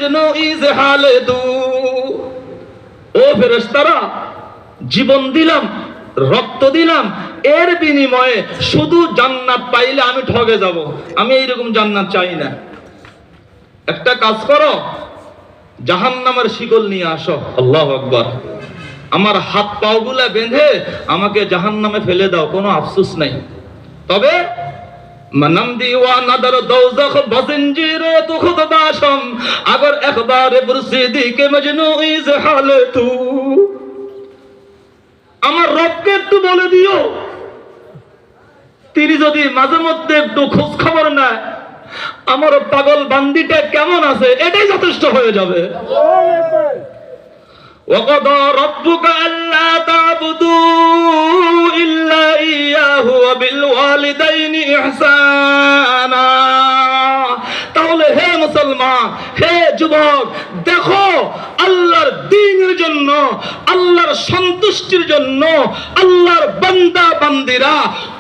Majnu is হালে দু। ও ফেরেশতারা, জীবন দিলাম, রক্ত দিলাম, এর বিনিময়ে শুধু জান্নাত পাইলে আমি ঠকে যাব। আমি এইরকম জান্নাত চাই না। একটা কাজ করো, জাহান্নামের শিকল নিয়ে আসো। আল্লাহু আকবার। আমার হাত পাগুলা বেঁধে আমাকে জাহান্নামে ফেলে দাও, কোনো আফসোস নাই। তবে मनम दीवाना दर दोज़ख बज़ंजीरे तू खुद बाशम अगर अखबार बुरसीदी के मजनू इज़ हाल तू। আমার রবকে একটু বলে দিও, তিনি যদি মাঝে মধ্যে একটু খোঁজ খবর নেয় আমার পাগল বান্দিটা কেমন আছে, এটাই যথেষ্ট হয়ে যাবে। وقضى ربك ألا تعبدوا إلا إياه وبالوالدين إحسانا। তাহলে হে মুসলমান, হে যুবক, দেখো আল্লাহর দ্বীনের জন্য, আল্লাহর সন্তুষ্টির জন্য আল্লাহর বান্দা বান্দিরা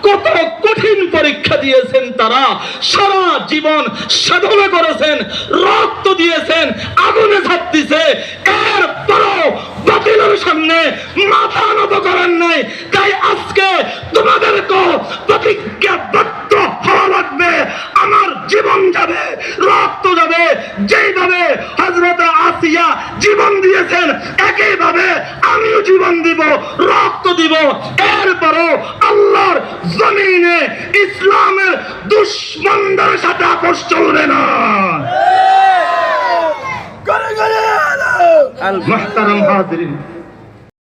কত কঠিন পরীক্ষা দিয়েছেন। তারা সারা জীবন সাধনা করেছেন, রক্ত দিয়েছেন, আগুনে ঝাঁপ দিয়েছে, এরপরও বাতিলের সামনে মাথা নত করেন নাই। তাই আজকে তোমাদেরকে প্রতিজ্ঞাবদ্ধ হওয়া লাগবে। আমার জীবন যাবে, রক্ত যাবে, যেইভাবে হযরত আসিয়া জীবন দিয়েছেন একইভাবে আমিও জীবন দিব, রক্ত দিব। এরপরও আল্লাহর জমিনে ইসলামের দুশমনদের সাথে আপোষ চলবে না। মুহতারাম হাজিরিন,